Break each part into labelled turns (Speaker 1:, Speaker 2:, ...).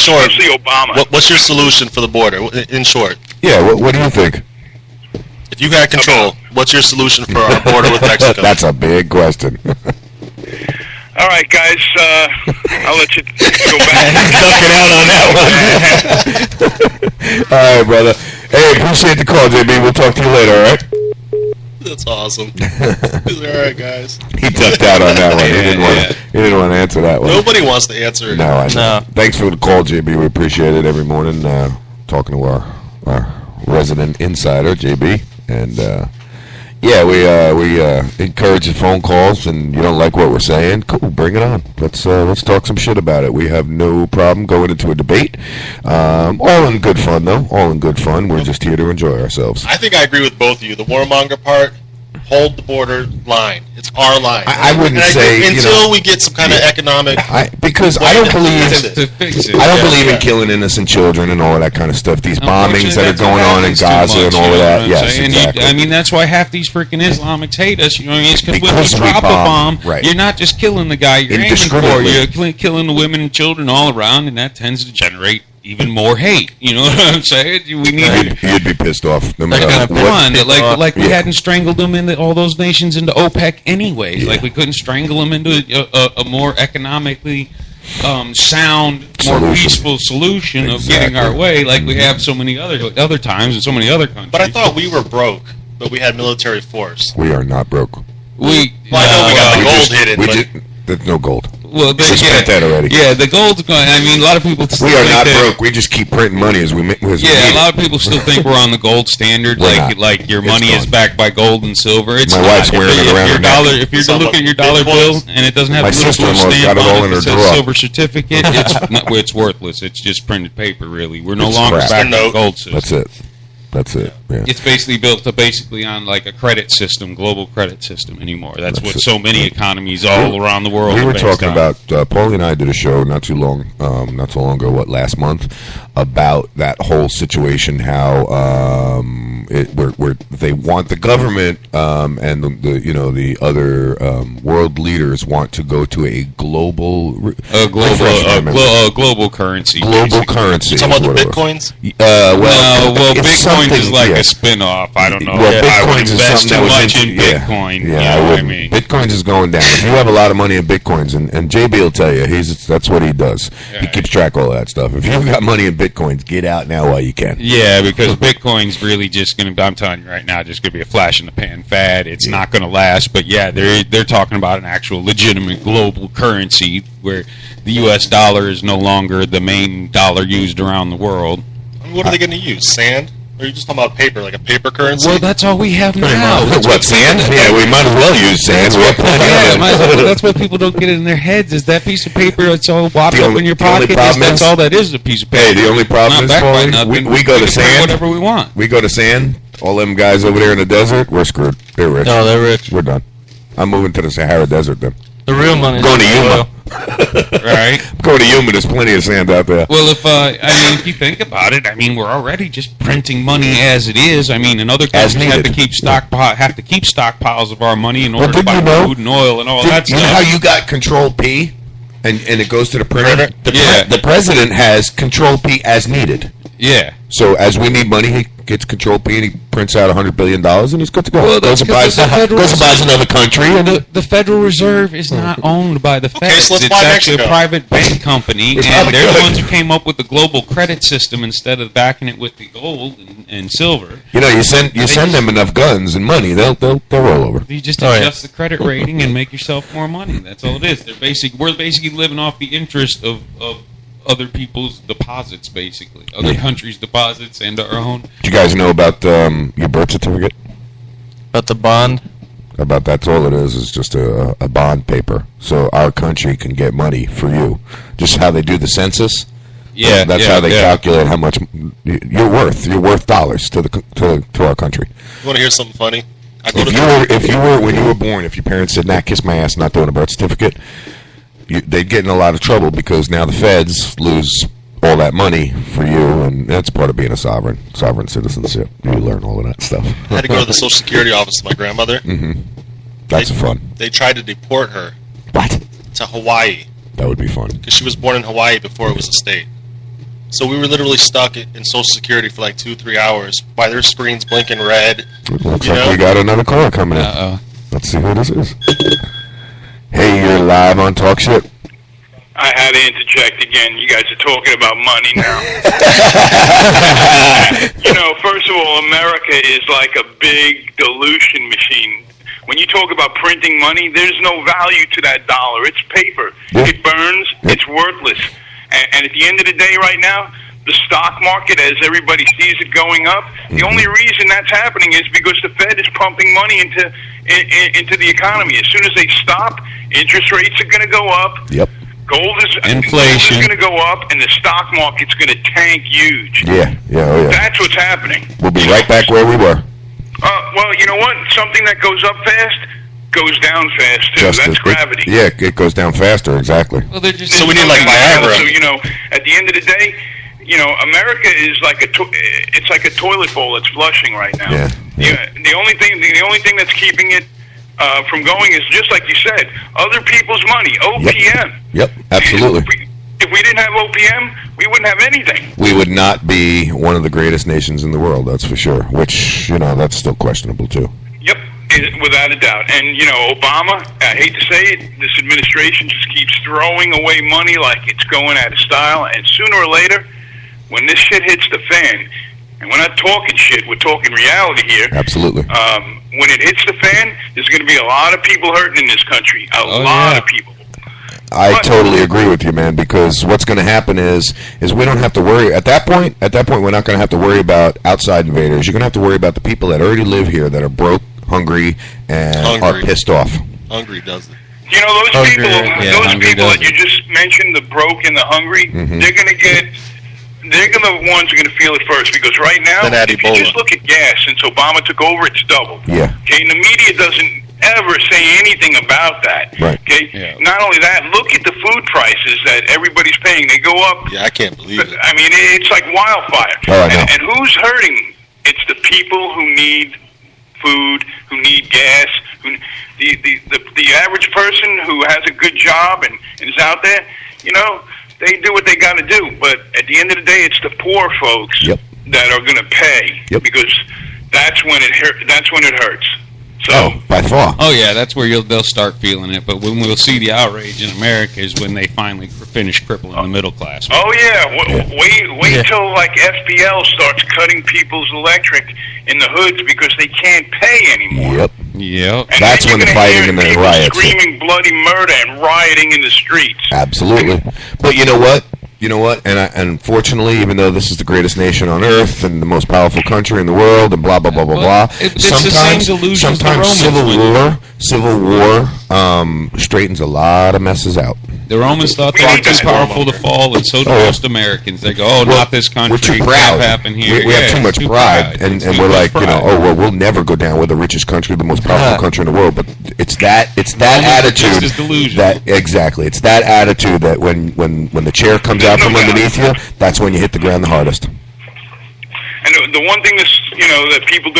Speaker 1: short,
Speaker 2: especially Obama.
Speaker 1: What's your solution for the border? In short.
Speaker 3: Yeah, what do you think?
Speaker 1: If you had control, what's your solution for our border with Mexico?
Speaker 3: That's a big question.
Speaker 2: All right, guys, I'll let you go back.
Speaker 3: Ducking out on that one. All right, brother. Hey, appreciate the call, JB. We'll talk to you later, all right?
Speaker 1: That's awesome. All right, guys.
Speaker 3: He ducked out on that one. He didn't want to answer that one.
Speaker 1: Nobody wants to answer it.
Speaker 3: No, I know. No. Thanks for the call, JB. We appreciate it every morning. Talking to our resident insider, JB, and we encourage the phone calls. And you don't like what we're saying? Cool, bring it on. Let's talk some shit about it. We have no problem going into a debate. All in good fun, though. All in good fun. We're just here to enjoy ourselves.
Speaker 1: I think I agree with both of you. The warmonger part, hold the border line. It's our line.
Speaker 3: I wouldn't say
Speaker 1: until we get some kind of economic.
Speaker 3: Because I don't believe in killing innocent children and all of that kind of stuff. These bombings that are going on in Gaza and all of that. Yes, exactly.
Speaker 4: That's why half these freaking Islamics hate us. You know, it's because when you drop a bomb, you're not just killing the guy you're aiming for. You're killing the women and children all around, and that tends to generate even more hate. You know what I'm saying? We need.
Speaker 3: You'd be pissed off. No matter
Speaker 4: like we hadn't strangled them into all those nations into OPEC anyways. Yeah. Like we couldn't strangle them into a more economically sound, more peaceful solution of getting our way, like we have so many other times in so many other countries.
Speaker 1: But I thought we were broke, but we had military force.
Speaker 3: We are not broke.
Speaker 1: I know we got the gold hidden.
Speaker 3: There's no gold.
Speaker 4: Well,
Speaker 3: spent that already.
Speaker 4: Yeah, the gold's going. I mean, a lot of people.
Speaker 3: We are not broke. We just keep printing money as we.
Speaker 4: A lot of people still think we're on the gold standard. Like your money is backed by gold and silver. It's
Speaker 3: my wife's wearing it around her neck.
Speaker 4: If you're to look at your dollar bill and it doesn't have a little stamp on it that says silver certificate, it's worthless. It's just printed paper. Really, we're no longer backed by gold system.
Speaker 3: That's it. Yeah.
Speaker 4: It's basically built on like a credit system, global credit system anymore. That's what so many economies all around the world.
Speaker 3: We were talking about. Paulie and I did a show not so long ago. Last month, about that whole situation. How where they want the government and the other world leaders want to go to a global
Speaker 4: currency.
Speaker 3: Global currency.
Speaker 1: You talking about the bitcoins?
Speaker 4: Bitcoin is like a spin-off. I don't know.
Speaker 3: Well,
Speaker 4: I would
Speaker 3: Bitcoins
Speaker 4: invest too much in Bitcoin.
Speaker 3: Yeah, you know what I mean? Bitcoins is going down. If you have a lot of money in Bitcoins, and JB will tell you, that's what he does. Yeah. He keeps track of all that stuff. If you've got money in Bitcoins, get out now while you can.
Speaker 4: Yeah, because Bitcoin's really just going to, I'm telling you right now, just going to be a flash-in-the-pan fad. It's not going to last. But, yeah, they're talking about an actual legitimate global currency where the U.S. dollar is no longer the main dollar used around the world.
Speaker 1: What are they going to use? Sand? Or are you just talking about paper, like a paper currency?
Speaker 4: Well, that's all we have now.
Speaker 3: What, sand? Yeah, we might as well use sand.
Speaker 4: That's what people don't get in their heads, is that piece of paper that's all wrapped up in your pocket. That's all that is, a piece of paper.
Speaker 3: Hey, the only problem is, we go to sand.
Speaker 4: Whatever we want.
Speaker 3: We go to sand. All them guys over there in the desert, we're screwed. They're rich.
Speaker 5: No, they're rich.
Speaker 3: We're done. I'm moving to the Sahara Desert then.
Speaker 5: The real money.
Speaker 3: Going to Yuma.
Speaker 4: Right?
Speaker 3: Go to Yuma. There's plenty of sand out there.
Speaker 4: Well, if you think about it, we're already just printing money as it is. And other countries have to keep stockpiles of our money in order to buy food and oil and all that stuff.
Speaker 3: You know how you got Control P, and it goes to the printer? The president has Control P as needed.
Speaker 4: Yeah.
Speaker 3: So as we need money, he gets Control P and he prints out $100 billion and he's good to go.
Speaker 4: Well,
Speaker 3: goes and buys another country. And
Speaker 4: the Federal Reserve is not owned by the Fed.
Speaker 1: So
Speaker 4: it's actually a private bank company, and they're the ones who came up with the global credit system instead of backing it with the gold and silver.
Speaker 3: You send them enough guns and money, they'll roll over.
Speaker 4: You just adjust the credit rating and make yourself more money. That's all it is. We're basically living off the interest of other people's deposits, basically. Other countries' deposits and our own.
Speaker 3: Do you guys know about your birth certificate?
Speaker 5: About the bond?
Speaker 3: That's all it is just a bond paper. So our country can get money for you. Just how they do the census.
Speaker 4: Yeah,
Speaker 3: that's how they calculate how much you're worth. You're worth dollars to our country.
Speaker 1: You want to hear something funny?
Speaker 3: If you were when you were born, if your parents said, "Nah, kiss my ass," not doing a birth certificate, they'd get in a lot of trouble because now the feds lose all that money for you, and that's part of being a sovereign citizenship. You learn all of that stuff.
Speaker 1: I had to go to the Social Security office with my grandmother.
Speaker 3: Mm-hmm. That's fun.
Speaker 1: They tried to deport her.
Speaker 3: What?
Speaker 1: To Hawaii.
Speaker 3: That would be fun.
Speaker 1: Because she was born in Hawaii before it was a state. So we were literally stuck in Social Security for like 2-3 hours by their screens blinking red.
Speaker 3: Looks like we got another caller coming in.
Speaker 4: Uh-oh.
Speaker 3: Let's see who this is. Hey, you're live on Talk Shit.
Speaker 2: I had to interject again. You guys are talking about money now. First of all, America is like a big dilution machine. When you talk about printing money, there's no value to that dollar. It's paper.
Speaker 3: Yeah.
Speaker 2: It burns. It's worthless. And at the end of the day right now, the stock market, as everybody sees it going up, the only reason that's happening is because the Fed is pumping money into the economy. As soon as they stop, interest rates are going to go up.
Speaker 3: Yep.
Speaker 2: Gold is
Speaker 4: Inflation
Speaker 2: going to go up, and the stock market's going to tank huge.
Speaker 3: Yeah, oh yeah.
Speaker 2: That's what's happening.
Speaker 3: We'll be right back where we were.
Speaker 2: Well, you know what? Something that goes up fast goes down fast, too. That's gravity.
Speaker 3: It goes down faster, exactly.
Speaker 4: Well, they're just
Speaker 1: So we need like Niagara.
Speaker 2: So, at the end of the day, America is like it's like a toilet bowl that's flushing right now.
Speaker 3: Yeah.
Speaker 2: The only thing that's keeping it from going is, just like you said, other people's money, OPM.
Speaker 3: Yep, absolutely.
Speaker 2: If we didn't have OPM, we wouldn't have anything.
Speaker 3: We would not be one of the greatest nations in the world, that's for sure. Which, that's still questionable, too.
Speaker 2: Yep, without a doubt. And, Obama, I hate to say it, this administration just keeps throwing away money like it's going out of style. And sooner or later, when this shit hits the fan, and we're not talking shit, we're talking reality here.
Speaker 3: Absolutely.
Speaker 2: When it hits the fan, there's going to be a lot of people hurting in this country. A lot of people.
Speaker 3: I totally agree with you, man, because what's going to happen is we don't have to worry. At that point, we're not going to have to worry about outside invaders. You're going to have to worry about the people that already live here that are broke, hungry, and are pissed off.
Speaker 1: Hungry does it.
Speaker 2: Those people that you just mentioned, the broke and the hungry, they're the ones who are going to feel it first, because right now, if you just look at gas, since Obama took over, it's doubled.
Speaker 3: Yeah.
Speaker 2: Okay, and the media doesn't ever say anything about that.
Speaker 3: Right.
Speaker 2: Okay. Yeah. Not only that, look at the food prices that everybody's paying. They go up.
Speaker 1: Yeah, I can't believe it.
Speaker 2: I mean, it's like wildfire.
Speaker 3: Oh, I know.
Speaker 2: And who's hurting? It's the people who need food, who need gas. The average person who has a good job and is out there, they do what they got to do. But at the end of the day, it's the poor folks that are going to pay, because that's when it hurts. So,
Speaker 3: by far.
Speaker 4: Oh yeah, that's where they'll start feeling it. But when we'll see the outrage in America is when they finally finish crippling the middle class.
Speaker 2: Oh yeah, wait till like FBL starts cutting people's electric in the hoods because they can't pay anymore.
Speaker 3: Yep.
Speaker 2: And
Speaker 3: that's when the fighting and the riots.
Speaker 2: Screaming bloody murder and rioting in the streets.
Speaker 3: Absolutely. But you know what? And unfortunately, even though this is the greatest nation on earth and the most powerful country in the world, and blah blah blah blah blah,
Speaker 4: it's the same delusion
Speaker 3: sometimes civil war straightens a lot of messes out.
Speaker 4: The Romans thought they were too powerful to fall, and so do most Americans. They go, not this country.
Speaker 3: We're too proud.
Speaker 4: Happen here.
Speaker 3: We have too much pride, and we're like, we'll never go down. We're the richest country, the most powerful country in the world. But it's that attitude. It's that attitude that when the chair comes out from underneath you, that's when you hit the ground the hardest.
Speaker 2: And the one thing that people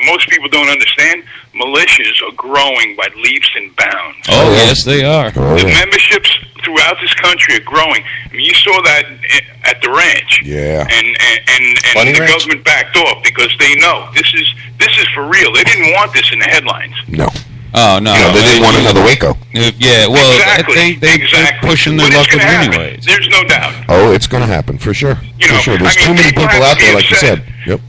Speaker 2: most people don't understand, militias are growing by leaps and bounds.
Speaker 4: Oh, yes, they are.
Speaker 2: The memberships throughout this country are growing. I mean, you saw that at the ranch.
Speaker 3: Yeah.
Speaker 2: And the government backed off because they know this is for real. They didn't want this in the headlines.
Speaker 3: No.
Speaker 4: Oh, no.
Speaker 3: They didn't want another Waco.
Speaker 4: Yeah, well, they're pushing their luck with it anyways.
Speaker 2: There's no doubt.
Speaker 3: Oh, it's going to happen, for sure. There's too many people out there, like you said. Yep.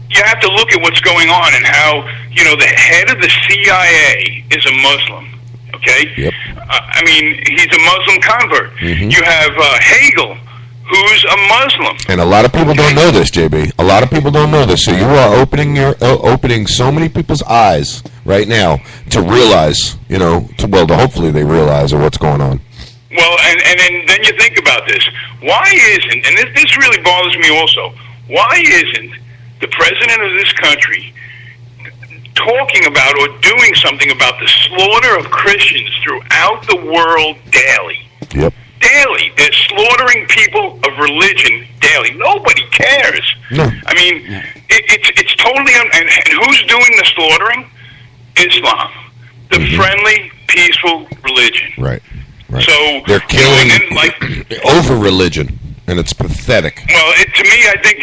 Speaker 2: You have to look at what's going on and how, the head of the CIA is a Muslim, okay?
Speaker 3: Yep.
Speaker 2: I mean, he's a Muslim convert.
Speaker 3: Mm-hmm.
Speaker 2: You have Hagel, who's a Muslim.
Speaker 3: And a lot of people don't know this, JB. A lot of people don't know this. So you are opening so many people's eyes right now to realize, to hopefully they realize what's going on.
Speaker 2: Well, and then you think about this. Why isn't, and this really bothers me also, why isn't the president of this country talking about or doing something about the slaughter of Christians throughout the world daily?
Speaker 3: Yep.
Speaker 2: Daily. They're slaughtering people of religion daily. Nobody cares.
Speaker 3: No.
Speaker 2: I mean, it's totally... and who's doing the slaughtering? Islam. The friendly, peaceful religion.
Speaker 3: Right.
Speaker 2: So
Speaker 3: they're killing over religion. and it's pathetic.
Speaker 2: Well, to me, I think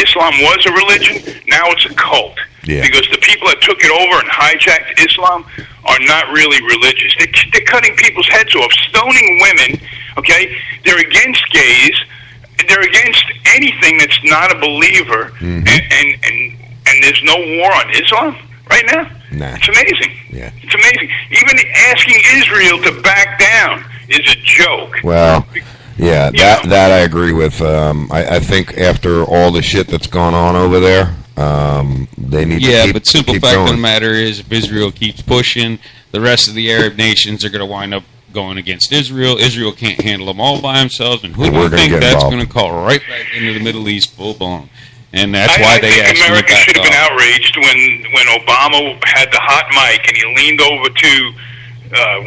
Speaker 2: Islam was a religion. Now it's a cult.
Speaker 3: Yeah.
Speaker 2: Because the people that took it over and hijacked Islam are not really religious. They're cutting people's heads off, stoning women. Okay, they're against gays. They're against anything that's not a believer. And there's no war on Islam right now.
Speaker 3: Nah.
Speaker 2: It's amazing.
Speaker 3: Yeah.
Speaker 2: It's amazing. Even asking Israel to back down is a joke.
Speaker 3: Well, yeah, that I agree with. I think after all the shit that's gone on over there, they need to keep,
Speaker 4: but simple
Speaker 3: keep
Speaker 4: fact
Speaker 3: going.
Speaker 4: of the matter is, if Israel keeps pushing, the rest of the Arab nations are going to wind up going against Israel. Israel can't handle them all by themselves, and who do you think that's going to call right back into the Middle East full blown? And that's why they
Speaker 2: think
Speaker 4: asked
Speaker 2: America
Speaker 4: them to
Speaker 2: should have
Speaker 4: back
Speaker 2: been
Speaker 4: off.
Speaker 2: outraged when Obama had the hot mic and he leaned over to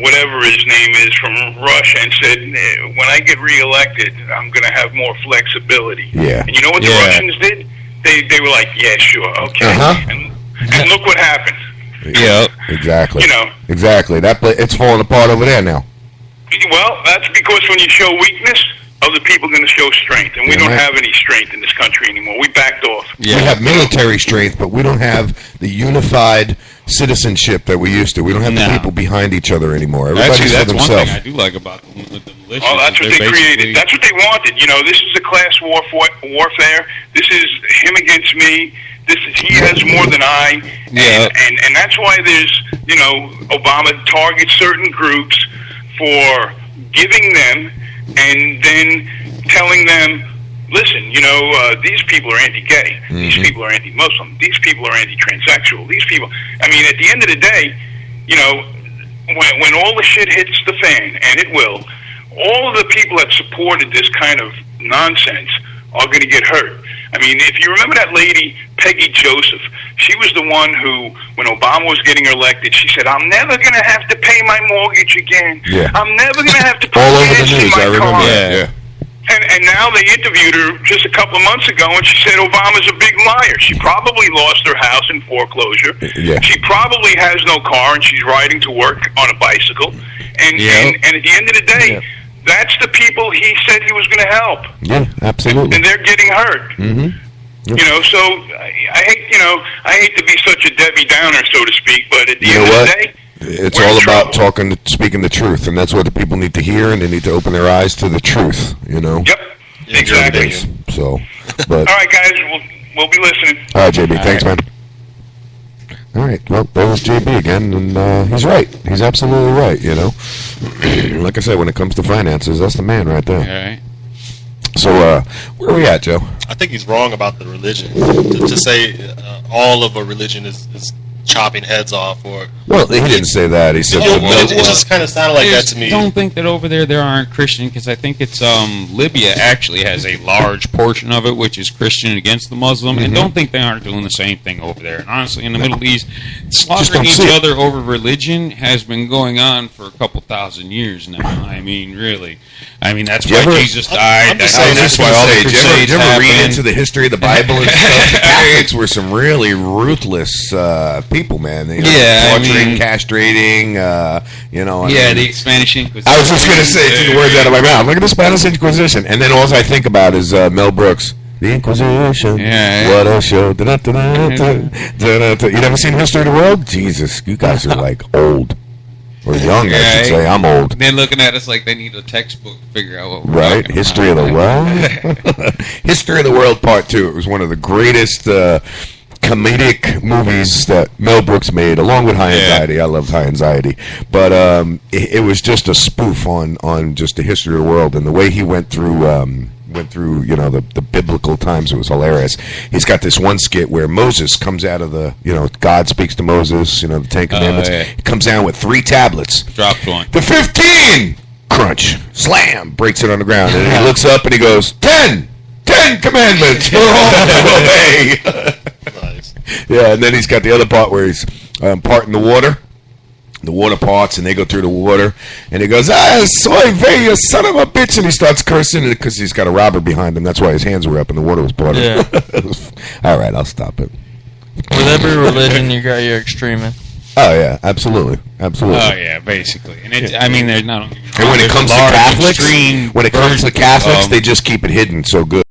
Speaker 2: whatever his name is from Russia and said, when I get reelected, I'm going to have more flexibility.
Speaker 3: Yeah.
Speaker 2: And you know what the Russians did? They were like, yeah, sure, okay. And look what happened.
Speaker 4: Yeah.
Speaker 3: Exactly.
Speaker 2: You know.
Speaker 3: Exactly. It's falling apart over there now.
Speaker 2: Well, that's because when you show weakness, other people are going to show strength. And we don't have any strength in this country anymore. We backed off.
Speaker 3: Yeah. We have military strength, but we don't have the unified citizenship that we used to. We don't have the people behind each other anymore. Everybody's
Speaker 4: Actually, that's
Speaker 3: for
Speaker 4: one
Speaker 3: themselves.
Speaker 4: thing I do like about the militias.
Speaker 2: Oh, that's what they created. That's what they wanted. You know, this is a class warfare. This is him against me. This is he has more than I. And that's why there's, Obama targets certain groups for giving them and then telling them, listen, these people are anti-gay. These people are anti-Muslim. These people are anti-transsexual. These people. I mean, at the end of the day, when all the shit hits the fan, and it will, all of the people that supported this kind of nonsense are going to get hurt. I mean, if you remember that lady, Peggy Joseph, she was the one who, when Obama was getting elected, she said, I'm never going to have to pay my mortgage again.
Speaker 3: Yeah.
Speaker 2: I'm never going to have to put
Speaker 3: all over the
Speaker 2: gas in
Speaker 3: news,
Speaker 2: my
Speaker 3: I remember
Speaker 2: car.
Speaker 3: that. Yeah.
Speaker 2: And now they interviewed her just a couple of months ago, and she said Obama's a big liar. She probably lost her house in foreclosure.
Speaker 3: Yeah.
Speaker 2: She probably has no car, and she's riding to work on a bicycle. And at the end of the day, that's the people he said he was going to help.
Speaker 3: Yeah, absolutely.
Speaker 2: And they're getting hurt.
Speaker 3: Yep.
Speaker 2: So I hate to be such a Debbie Downer, so to speak, but at the end of the day,
Speaker 3: it's
Speaker 2: we're
Speaker 3: all
Speaker 2: in
Speaker 3: about
Speaker 2: trouble.
Speaker 3: speaking the truth, and that's what the people need to hear, and they need to open their eyes to the truth.
Speaker 2: Yep, exactly.
Speaker 3: So, but
Speaker 2: all right, guys, we'll be listening.
Speaker 3: all right, JB, thanks, man. All right, well, there was JB again, and he's right. He's absolutely right. Like I said, when it comes to finances, that's the man right there.
Speaker 4: All right.
Speaker 3: So, where are we at, Joe?
Speaker 1: I think he's wrong about the religion. To say all of a religion is chopping heads off, or
Speaker 3: Well, he didn't say that. He said
Speaker 1: it just kind of sounded like that to me.
Speaker 4: Don't think that over there aren't Christian, because I think it's Libya actually has a large portion of it which is Christian against the Muslim, and don't think they aren't doing the same thing over there. And honestly, in the Middle East, slaughtering each other over religion has been going on for a couple thousand years now. I mean, really. I mean, that's why Jesus died. That's why all the Crusades
Speaker 3: Did you ever read
Speaker 4: happened.
Speaker 3: into the history of the Bible and stuff? The Catholics were some really ruthless people, man. Torturing, castrating,
Speaker 4: the Spanish Inquisition.
Speaker 3: I was just going to say, take the words out of my mouth. Look at the Spanish Inquisition. And then all I think about is Mel Brooks. The Inquisition. What a show. You never seen History of the World? Jesus, you guys are like old. Or young, I should say. I'm old.
Speaker 4: They're looking at us like they need a textbook to figure out what we're
Speaker 3: Right?
Speaker 4: talking
Speaker 3: History
Speaker 4: about.
Speaker 3: of the World? History of the World Part 2. It was one of the greatest comedic movies that Mel Brooks made, along with High Anxiety. I loved High Anxiety. But it was just a spoof on just the history of the world. And the way he went through the biblical times, it was hilarious. He's got this one skit where Moses comes out of the, God speaks to Moses, the Ten Commandments. He comes down with 3 tablets.
Speaker 4: Drops one.
Speaker 3: The 15! Crunch. Slam! Breaks it on the ground. And he looks up and he goes, 10! 10 commandments for all to obey!
Speaker 1: Nice.
Speaker 3: Yeah, and then he's got the other part where he's parting the water. The water parts, and they go through the water, and he goes, soy vey, you son of a bitch, and he starts cursing because he's got a robber behind him. That's why his hands were up and the water was parted.
Speaker 5: Yeah.
Speaker 3: All right, I'll stop it.
Speaker 5: With every religion, you got your extremists.
Speaker 3: Oh yeah, absolutely.
Speaker 4: Oh yeah, basically. And I mean, there's not.
Speaker 3: And when it comes to Catholics, they just keep it hidden so good.